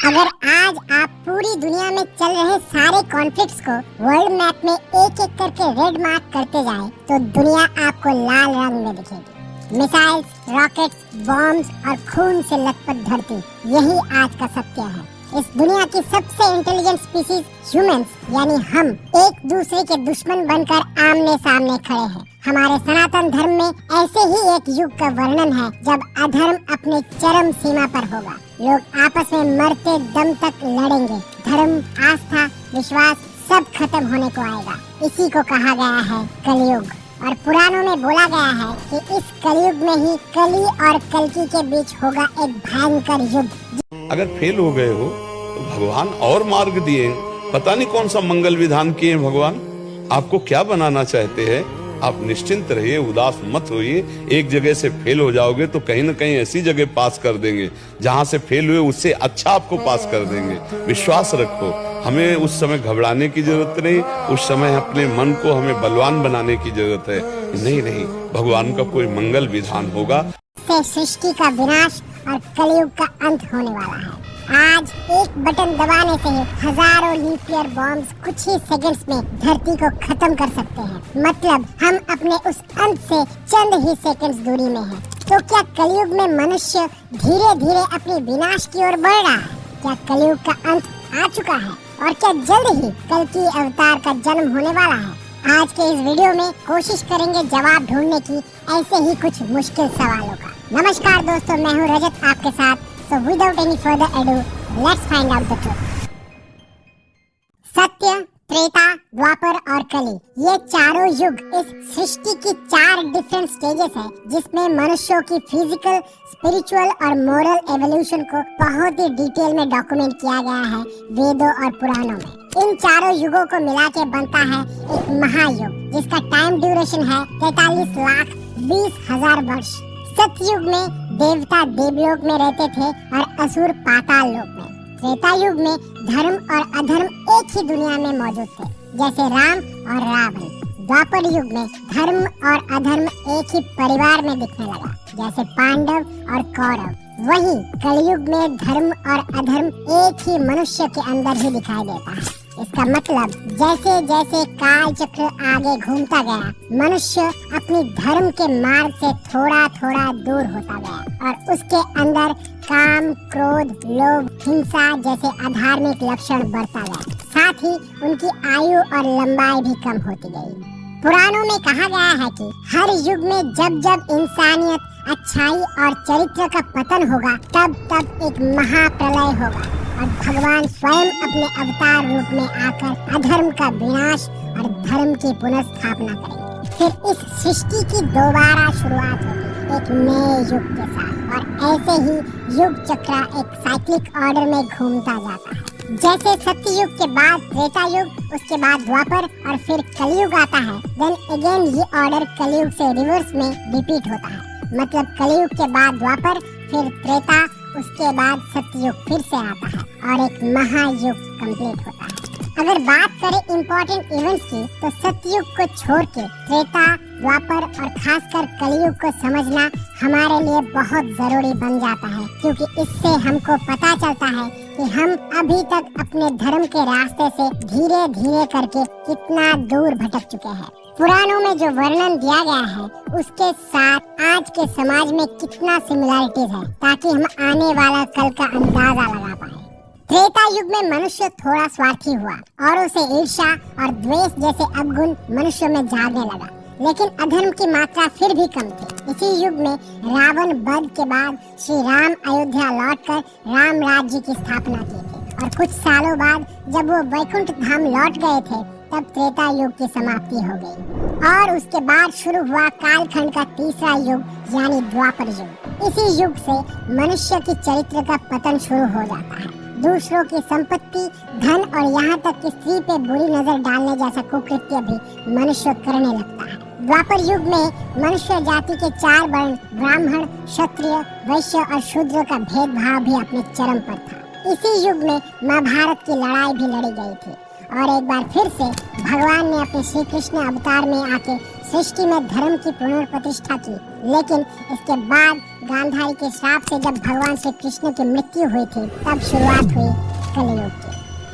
अगर आज आप पूरी दुनिया में चल रहे सारे कॉन्फ्लिक्ट्स को वर्ल्ड मैप में एक एक करके रेड मार्क करते जाएं, तो दुनिया आपको लाल रंग में दिखेगी। मिसाइल्स, रॉकेट्स, बॉम्ब्स और खून से लथपथ धरती, यही आज का सत्य है। इस दुनिया की सबसे इंटेलिजेंट स्पीसीज ह्यूमंस यानी हम एक दूसरे के दुश्मन बनकर आमने सामने खड़े हैं। हमारे सनातन धर्म में ऐसे ही एक युग का वर्णन है जब अधर्म अपने चरम सीमा पर होगा। लोग आपस में मरते दम तक लड़ेंगे। धर्म, आस्था, विश्वास सब खत्म होने को आएगा। इसी को कहा गया है कलयुग। और पुराणों में बोला गया है कि इस कलयुग में ही कली और कल्कि के बीच होगा एक भयंकर युद्ध। अगर फेल हो गए हो तो भगवान और मार्ग दिए। पता नहीं कौन सा मंगल विधान किए भगवान, आपको क्या बनाना चाहते हैं। आप निश्चिंत रहिए, उदास मत होइए। एक जगह से फेल हो जाओगे तो कहीं न कहीं ऐसी जगह पास कर देंगे जहां से फेल हुए उससे अच्छा आपको पास कर देंगे। विश्वास रखो। हमें उस समय घबराने की जरूरत नहीं, उस समय अपने मन को हमें बलवान बनाने की जरूरत है। नहीं, भगवान का कोई मंगल विधान होगा। सृष्टि का विनाश और कलयुग का अंत होने वाला है। आज एक बटन दबाने से हजारों न्यूक्लियर बॉम्ब्स कुछ ही सेकंड्स में धरती को खत्म कर सकते हैं। मतलब हम अपने उस अंत से चंद ही सेकंड्स दूरी में हैं। तो क्या कलयुग में मनुष्य धीरे धीरे अपने विनाश की ओर बढ़ रहा है? क्या कलयुग का अंत आ चुका है? और क्या जल्द ही कल्कि अवतार का जन्म होने वाला है? आज के इस वीडियो में कोशिश करेंगे जवाब ढूंढने की ऐसे ही कुछ मुश्किल सवालों का। नमस्कार दोस्तों, मैं हूँ रजत आपके साथ। So without any further ado, let's find out the truth. सत्य, त्रेता, द्वापर और कली, ये चारों युग इस सृष्टि की 4 डिफरेंट स्टेजेस है जिसमें मनुष्यों की फिजिकल, स्पिरिचुअल और मोरल एवोल्यूशन को बहुत ही डिटेल में डॉक्यूमेंट किया गया है वेदों और पुराणों में। इन चारों युगों को मिला के बनता है एक महायुग जिसका टाइम ड्यूरेशन है 43,20,000 वर्ष। सतयुग में देवता देवलोक में रहते थे और असुर पाताल लोक में। त्रेता युग में धर्म और अधर्म एक ही दुनिया में मौजूद थे, जैसे राम और रावण। द्वापर युग में धर्म और अधर्म एक ही परिवार में दिखने लगा, जैसे पांडव और कौरव। वहीं कलयुग में धर्म और अधर्म एक ही मनुष्य के अंदर ही दिखाई देता है। इसका मतलब जैसे जैसे काल चक्र आगे घूमता गया, मनुष्य अपनी धर्म के मार्ग से थोड़ा थोड़ा दूर होता गया और उसके अंदर काम, क्रोध, लोभ, हिंसा जैसे अधार्मिक लक्षण बढ़ता गया। साथ ही उनकी आयु और लंबाई भी कम होती गई। पुराणों में कहा गया है कि हर युग में जब जब इंसानियत, अच्छाई और चरित्र का पतन होगा, तब तब एक महाप्रलय होगा और भगवान स्वयं अपने अवतार रूप में आकर अधर्म का विनाश और धर्म की पुनर्स्थापना करेंगे। फिर इस सृष्टि की दोबारा शुरुआत होगी एक नए युग के साथ। और ऐसे ही युग चक्र एक साइक्लिक ऑर्डर में घूमता जाता है। जैसे सत्ययुग के बाद त्रेता युग, उसके बाद द्वापर और फिर कलयुग आता है। देन अगेन ये ऑर्डर कलयुग से रिवर्स में रिपीट होता है। मतलब कलयुग के बाद द्वापर, फिर त्रेता, उसके बाद सतयुग फिर से आता है और एक महायुग कंप्लीट होता है। अगर बात करें इम्पोर्टेंट इवेंट्स की, तो सतयुग को छोड़ के त्रेता, द्वापर और खासकर कलयुग को समझना हमारे लिए बहुत जरूरी बन जाता है, क्योंकि इससे हमको पता चलता है कि हम अभी तक अपने धर्म के रास्ते से धीरे धीरे करके कितना दूर भटक चुके हैं। पुराणों में जो वर्णन दिया गया है उसके साथ आज के समाज में कितना सिमिलरिटीज है, ताकि हम आने वाला कल का अंदाजा लगा पाए। त्रेता युग में मनुष्य थोड़ा स्वार्थी हुआ, औरों से ईर्ष्या और द्वेष जैसे अवगुण मनुष्य में जागने लगा, लेकिन अधर्म की मात्रा फिर भी कम थी। इसी युग में रावण वध के बाद श्री राम अयोध्या लौटकर राम राज्य की स्थापना की थी और कुछ सालों बाद जब वो वैकुंठ धाम लौट गए थे, तब त्रेता युग की समाप्ति हो गई और उसके बाद शुरू हुआ कालखंड का तीसरा युग यानी द्वापर युग। इसी युग से मनुष्य की चरित्र का पतन शुरू हो जाता है। दूसरों की संपत्ति, धन और यहाँ तक कि स्त्री पे बुरी नजर डालने जैसा कुकृत्य भी मनुष्य करने लगता है। द्वापर युग में मनुष्य जाति के 4 वर्ण ब्राह्मण, क्षत्रिय, वैश्य और शूद्र का भेदभाव भी अपने चरम पर था। इसी युग में महाभारत की लड़ाई भी लड़ी गई थी और एक बार फिर से भगवान ने अपने श्री कृष्ण अवतार में आके सृष्टि में धर्म की पुनर्प्रतिष्ठा की। लेकिन इसके बाद गांधारी के श्राप से जब भगवान श्री कृष्ण की मृत्यु हुई थी, तब शुरुआत हुई कलयुग की।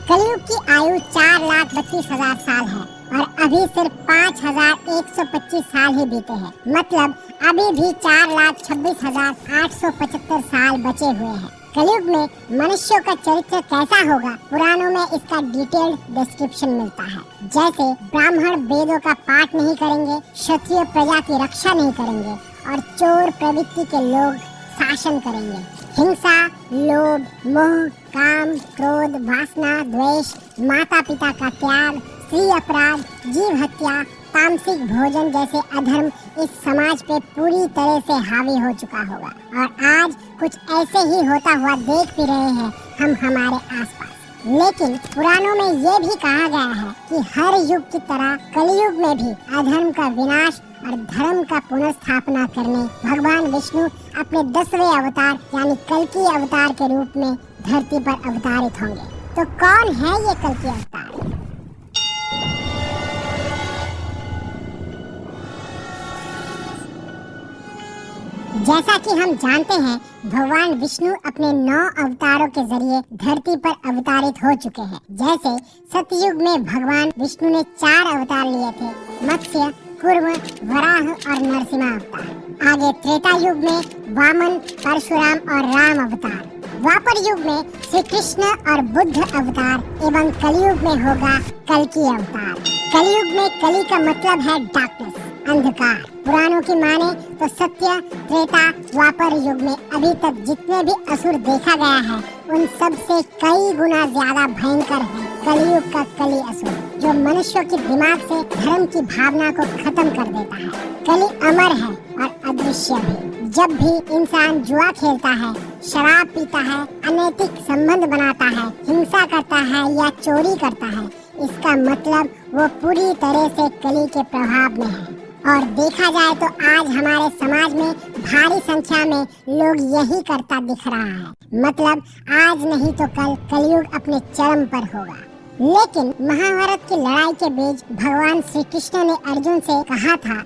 कलयुग की आयु 4,32,000 साल है और अभी सिर्फ 5,125 साल ही बीते हैं। मतलब अभी भी 4,26,875 साल बचे हुए हैं। कलयुग में मनुष्यों का चरित्र कैसा होगा, पुराणों में इसका डिटेल्ड डिस्क्रिप्शन मिलता है। जैसे ब्राह्मण वेदों का पाठ नहीं करेंगे, क्षत्रिय प्रजा की रक्षा नहीं करेंगे और चोर प्रवृत्ति के लोग शासन करेंगे। हिंसा, लोभ, मोह, काम, क्रोध, वासना, द्वेष, माता पिता का त्याग, स्त्री अपराध, जीव हत्या, तामसिक भोजन जैसे अधर्म इस समाज पे पूरी तरह से हावी हो चुका होगा और आज कुछ ऐसे ही होता हुआ देख भी रहे हैं हम हमारे आसपास। लेकिन पुराणों में ये भी कहा गया है कि हर युग की तरह कलयुग में भी अधर्म का विनाश और धर्म का पुनर्स्थापना करने भगवान विष्णु अपने 10वें अवतार यानी कल्कि अवतार के रूप में धरती पर अवतारित होंगे। तो कौन है ये कल्कि अवतार? जैसा कि हम जानते हैं, भगवान विष्णु अपने 9 अवतारों के जरिए धरती पर अवतारित हो चुके हैं। जैसे सतयुग में भगवान विष्णु ने 4 अवतार लिए थे, मत्स्य, कूर्म, वराह और नरसिंह अवतार। आगे त्रेता युग में वामन, परशुराम और राम अवतार। द्वापर युग में श्री कृष्ण और बुद्ध अवतार एवं कलयुग में होगा कल्कि अवतार। कलयुग में कली का मतलब है डार्कनेस, अंधकार। पुराणों की माने तो सत्य, त्रेता, द्वापर युग में अभी तक जितने भी असुर देखा गया है उन सब से कई गुना ज्यादा भयंकर है कलयुग का कली असुर, जो मनुष्यों के दिमाग से धर्म की भावना को खत्म कर देता है। कली अमर है और अदृश्य भी। जब भी इंसान जुआ खेलता है, शराब पीता है, अनैतिक संबंध बनाता है, हिंसा करता है या चोरी करता है, इसका मतलब वो पूरी तरह से कली के प्रभाव में है। और देखा जाए तो आज हमारे समाज में भारी संख्या में लोग यही करता दिख रहा है। मतलब आज नहीं तो कल कलयुग अपने चरम पर होगा। लेकिन महाभारत की लड़ाई के बीच भगवान श्री कृष्ण ने अर्जुन से कहा था,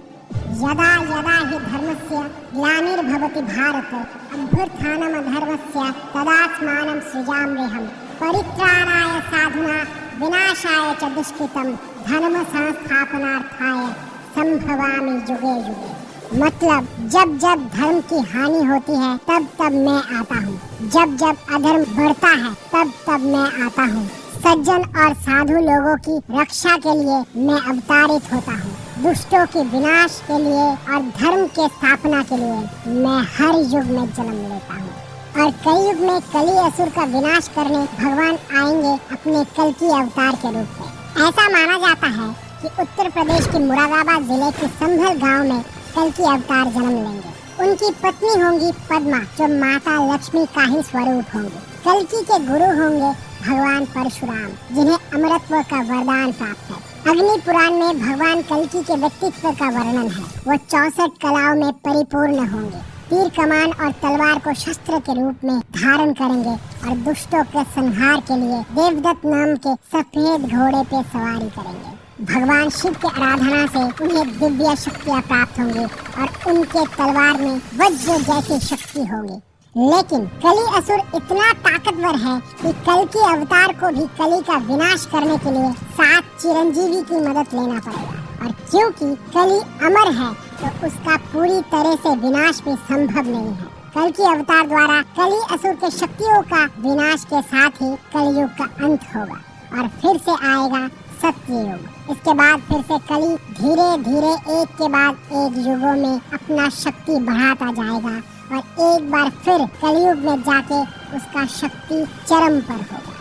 यदा यदा हि धर्मस्य ग्लानिर्भवति भारत अभ्युत्थानम् अधर्मस्य तदात्मानं सृजाम्यहम् परित्राणाय साधुना विनाशाय च दुष्कृतं धर्म संस्थापनार्थाय संभवामि युगे युगे। मतलब जब जब धर्म की हानि होती है तब तब मैं आता हूँ, जब जब अधर्म बढ़ता है तब तब मैं आता हूँ। सज्जन और साधु लोगों की रक्षा के लिए मैं अवतारित होता हूँ। दुष्टों के विनाश के लिए और धर्म के स्थापना के लिए मैं हर युग में जन्म लेता हूँ। और कलयुग में कली असुर का विनाश करने भगवान आएंगे अपने कल्कि अवतार के रूप में। ऐसा माना जाता है कि उत्तर प्रदेश के मुरादाबाद जिले के संभल गांव में कल्कि अवतार जन्म लेंगे। उनकी पत्नी होंगी पद्मा, जो माता लक्ष्मी का ही स्वरूप होंगे। कल्कि के गुरु होंगे भगवान परशुराम, जिन्हें अमरत्व का वरदान प्राप्त है। अग्नि पुराण में भगवान कल्कि के व्यक्तित्व का वर्णन है। वो 64 कलाओं में परिपूर्ण होंगे। तीर कमान और तलवार को शस्त्र के रूप में धारण करेंगे और दुष्टों के संहार के लिए देवदत्त नाम के सफेद घोड़े पे सवारी करेंगे। भगवान शिव के आराधना से उन्हें दिव्य शक्तियाँ प्राप्त होंगी और उनके तलवार में वज्र जैसी शक्ति होगी। लेकिन कली असुर इतना ताकतवर है कि कल्कि अवतार को भी कली का विनाश करने के लिए 7 चिरंजीवी की मदद लेना पड़ेगा। और क्योंकि कली अमर है तो उसका पूरी तरह से विनाश भी संभव नहीं है। कल्कि अवतार द्वारा कली असुर के शक्तियों का विनाश के साथ ही कलयुग का अंत होगा और फिर से आएगा सत्ययुग। इसके बाद फिर से कली धीरे धीरे एक के बाद एक युगों में अपना शक्ति बढ़ाता जाएगा और एक बार फिर कलयुग में जाके उसका शक्ति चरम पर होगा।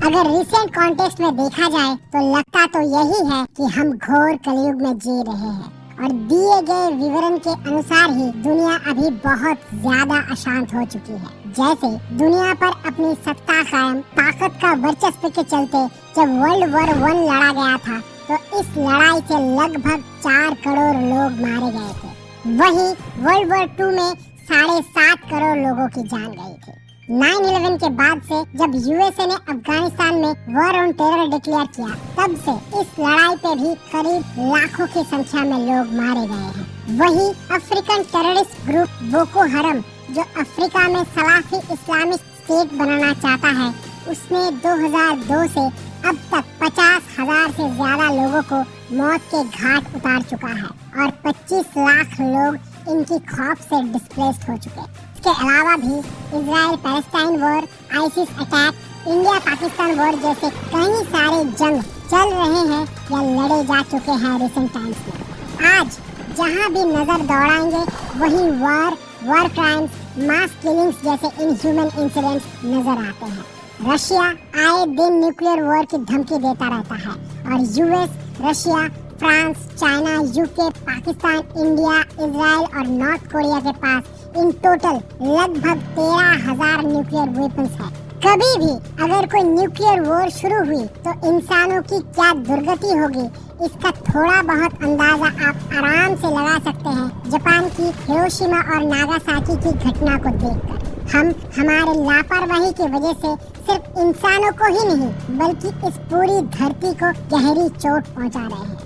अगर रिसेंट कॉन्टेक्स्ट में देखा जाए तो लगता तो यही है कि हम घोर कलयुग में जी रहे हैं और दिए गए विवरण के अनुसार ही दुनिया अभी बहुत ज्यादा अशांत हो चुकी है। जैसे दुनिया पर अपनी सत्ता कायम, ताकत का वर्चस्व के चलते जब वर्ल्ड वॉर 1 लड़ा गया था तो इस लड़ाई से लगभग 4 करोड़ लोग मारे गए थे। वहीं वर्ल्ड वॉर 2 में 7.5 करोड़ लोगों की जान गई थी। 9/11 के बाद से जब यूएसए ने अफगानिस्तान में वॉर ऑन टेरर डिक्लेयर किया, तब से इस लड़ाई पे भी करीब लाखों की संख्या में लोग मारे गए हैं। वही अफ्रीकन टेररिस्ट ग्रुप बोको हरम, जो अफ्रीका में सलाफी इस्लामिक स्टेट बनाना चाहता है, उसने 2002 से अब तक 50,000 से ज्यादा लोगों को मौत के घाट उतार चुका है और 25 लाख लोग इनकी खौफ से डिस्प्लेस्ड हो चुके। इसके अलावा भी Israel Palestine war, ISIS attack, India Pakistan war जैसे कई सारे जंग चल रहे हैं या लड़े जा चुके हैं रिसेंट टाइम्स में। आज जहां भी नजर दौड़ाएंगे वहीं वॉर क्राइम्स, मास किलिंग्स जैसे इनह्यूमन इंसिडेंट्स नजर आते हैं। रशिया आए दिन न्यूक्लियर वॉर की धमकी देता रहता है और US, Russia, France, China, UK, Pakistan, India, Israel और नॉर्थ कोरिया के पास इन टोटल लगभग 13,000 न्यूक्लियर वेपन्स है। कभी भी अगर कोई न्यूक्लियर वॉर शुरू हुई तो इंसानों की क्या दुर्गति होगी, इसका थोड़ा बहुत अंदाजा आप आराम से लगा सकते हैं जापान की हिरोशिमा और नागासाकी की घटना को देखकर। हम हमारे लापरवाही की वजह से सिर्फ इंसानों को ही नहीं बल्कि इस पूरी धरती को गहरी चोट पहुंचा रहे हैं।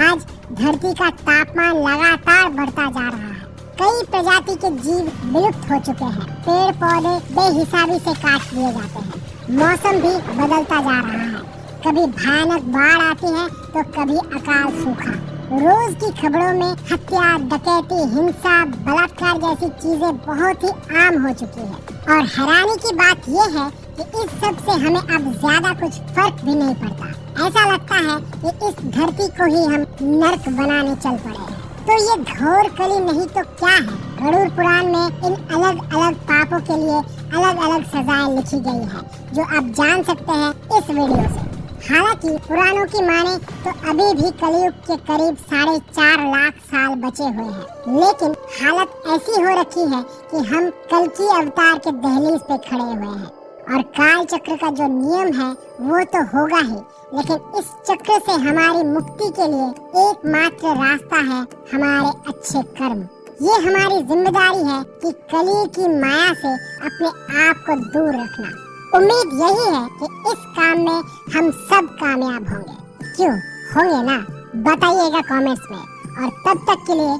आज धरती का तापमान लगातार बढ़ता जा रहा है। कई प्रजाति के जीव विलुप्त हो चुके हैं। पेड़ पौधे बेहिसाबी से काट दिए जाते हैं। मौसम भी बदलता जा रहा है। कभी भयानक बाढ़ आती है तो कभी अकाल सूखा। रोज की खबरों में हत्या, डकैती, हिंसा, बलात्कार जैसी चीजें बहुत ही आम हो चुकी है और हैरानी की बात यह है कि इस सब से हमें अब ज्यादा कुछ फर्क भी नहीं पड़ता। ऐसा लगता है कि इस धरती को ही हम नर्क बनाने चल पड़े हैं। तो ये घोर कली नहीं तो क्या है? गरुड़ पुराण में इन अलग अलग पापों के लिए अलग अलग सजाएं लिखी गई है, जो आप जान सकते हैं इस वीडियो से। हालांकि पुराणों की माने तो अभी भी कलयुग के करीब 4.5 लाख साल बचे हुए हैं, लेकिन हालत ऐसी हो रखी है कि हम कल्कि अवतार के दहलीज पे खड़े हुए हैं और काल चक्र का जो नियम है वो तो होगा ही, लेकिन इस चक्र से हमारी मुक्ति के लिए एकमात्र रास्ता है हमारे अच्छे कर्म। ये हमारी जिम्मेदारी है कि कली की माया से अपने आप को दूर रखना। उम्मीद यही है कि इस काम में हम सब कामयाब होंगे। क्यों होंगे ना? बताइएगा कमेंट्स में। और तब तक के लिए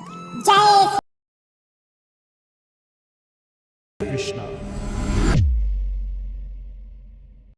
जय